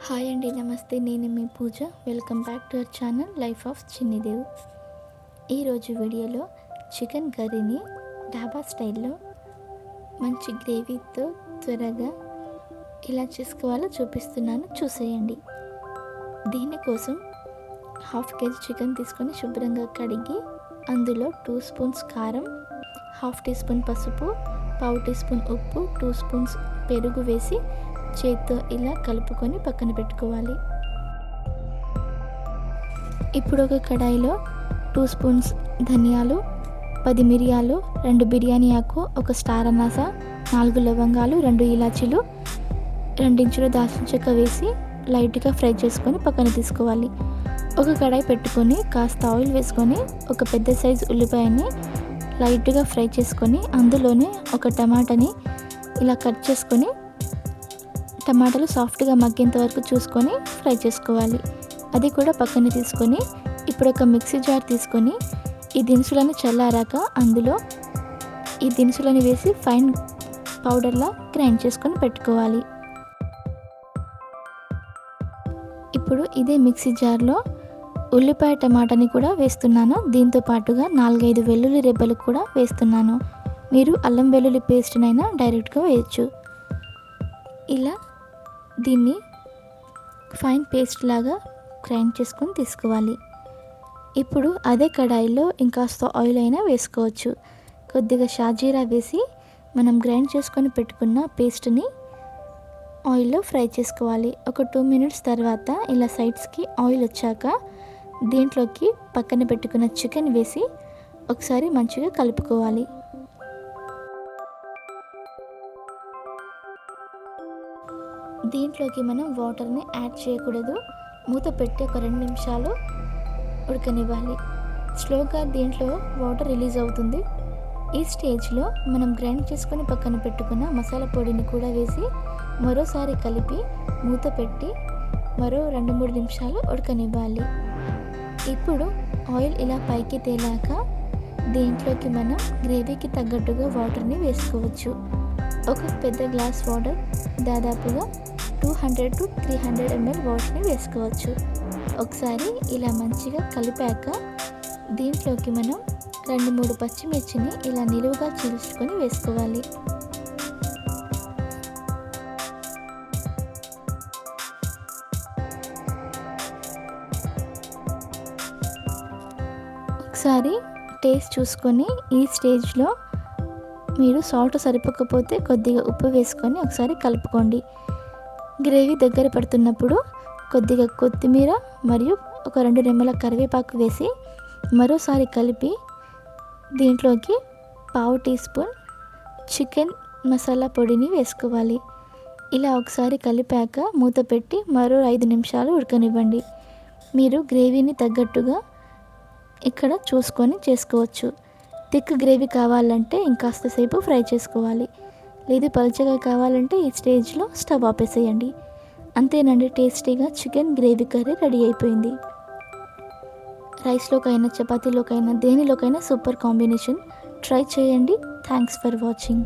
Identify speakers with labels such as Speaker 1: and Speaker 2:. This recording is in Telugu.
Speaker 1: హాయ్ అండి, నమస్తే. నేను మీ Pooja. Welcome back to our channel life of Chinnidev. ఈరోజు వీడియోలో చికెన్ కర్రీని డాబా స్టైల్లో మంచి గ్రేవీతో త్వరగా ఎలా చేసుకోవాలో చూపిస్తున్నాను, చూసేయండి. దీనికోసం 1/2 kg చికెన్ తీసుకొని శుభ్రంగా కడిగి అందులో 2 స్పూన్స్ కారం, 1/2 టీ స్పూన్ పసుపు, 1/2 టీ స్పూన్ ఉప్పు, 2 స్పూన్స్ పెరుగు వేసి చేత్తో ఇలా కలుపుకొని పక్కన పెట్టుకోవాలి. ఇప్పుడు ఒక కడాయిలో 2 స్పూన్స్ ధనియాలు, 10 మిరియాలు, 2 బిర్యానీ ఆకు, 1 స్టార్ అనాస, 4 లవంగాలు, 2 ఇలాచీలు, 2 ఇంచుల దాల్చిన చెక్క వేసి లైట్గా ఫ్రై చేసుకొని పక్కన తీసుకోవాలి. ఒక కడాయి పెట్టుకొని కాస్త ఆయిల్ వేసుకొని ఒక పెద్ద సైజు ఉల్లిపాయని లైట్గా ఫ్రై చేసుకొని అందులోనే ఒక టమాటాని ఇలా కట్ చేసుకొని టమాటాలు సాఫ్ట్గా మగ్గేంత వరకు చూసుకొని ఫ్రై చేసుకోవాలి. అది కూడా పక్కన తీసుకొని ఇప్పుడు ఒక మిక్సీ జార్ తీసుకొని ఈ దినుసులను చల్లారాక అందులో ఈ దినుసులను వేసి ఫైన్ పౌడర్లా గ్రైండ్ చేసుకొని పెట్టుకోవాలి. ఇప్పుడు ఇదే మిక్సీ జార్లో ఉల్లిపాయ టమాటాని కూడా వేస్తున్నాను. దీంతో పాటుగా 4-5 వెల్లుల్లి రెబ్బలు కూడా వేస్తున్నాను. మీరు అల్లం వెల్లుల్లి పేస్ట్నైనా డైరెక్ట్గా వేయచ్చు. ఇలా దీన్ని ఫైన్ పేస్ట్ లాగా గ్రైండ్ చేసుకొని తీసుకోవాలి. ఇప్పుడు అదే కడాయిలో ఇంకాస్త ఆయిల్ అయినా వేసుకోవచ్చు. కొద్దిగా షాజీరా వేసి మనం గ్రైండ్ చేసుకొని పెట్టుకున్న పేస్ట్ని ఆయిల్లో ఫ్రై చేసుకోవాలి. ఒక 2 మినిట్స్ తర్వాత ఇలా సైడ్స్కి ఆయిల్ వచ్చాక దీంట్లోకి పక్కన పెట్టుకున్న చికెన్ వేసి ఒకసారి మంచిగా కలుపుకోవాలి. దీంట్లోకి మనం వాటర్ని యాడ్ చేయకూడదు. మూత పెట్టి ఒక 2 నిమిషాలు ఉడకనివ్వాలి. స్లోగా దీంట్లో వాటర్ రిలీజ్ అవుతుంది. ఈ స్టేజ్లో మనం గ్రైండ్ చేసుకొని పక్కన పెట్టుకున్న మసాలా పొడిని కూడా వేసి మరోసారి కలిపి మూత పెట్టి మరో 2-3 నిమిషాలు ఉడకనివ్వాలి. ఇప్పుడు ఆయిల్ ఇలా పైకి తేలాక దీంట్లోకి మనం గ్రేవీకి తగ్గట్టుగా వాటర్ని వేసుకోవచ్చు. ఒక పెద్ద గ్లాస్ వాటర్, దాదాపుగా 200 to 300 ml వాటర్ని వేసుకోవచ్చు. ఒకసారి ఇలా మంచిగా కలిపాక దీంట్లోకి మనం 2-3 పచ్చిమిర్చిని ఇలా నిలువుగా చీల్చుకొని వేసుకోవాలి. ఒకసారి టేస్ట్ చూసుకొని ఈ స్టేజ్లో మీరు సాల్ట్ సరిపోకపోతే కొద్దిగా ఉప్పు వేసుకొని ఒకసారి కలుపుకోండి. గ్రేవీ దగ్గర పడుతున్నప్పుడు కొద్దిగా కొత్తిమీర మరియు ఒక 2 రెమ్మల కరివేపాకు వేసి మరోసారి కలిపి దీంట్లోకి 1/2 టీ స్పూన్ చికెన్ మసాలా పొడిని వేసుకోవాలి. ఇలా ఒకసారి కలిపాక మూత పెట్టి మరో 5 నిమిషాలు ఉడకనివ్వండి. మీరు గ్రేవీని తగ్గట్టుగా ఇక్కడ చూసుకొని చేసుకోవచ్చు. థిక్ గ్రేవీ కావాలంటే ఇంకాస్త సేపు ఫ్రై చేసుకోవాలి. లేదు పల్చగా కావాలంటే ఈ స్టేజ్లో స్టవ్ ఆపేసేయండి. అంతేనండి, టేస్టీగా చికెన్ గ్రేవీ కర్రీ రెడీ అయిపోయింది. రైస్లోకైనా చపాతీలోకైనా దేనిలోకైనా సూపర్ కాంబినేషన్. ట్రై చేయండి. Thanks for watching.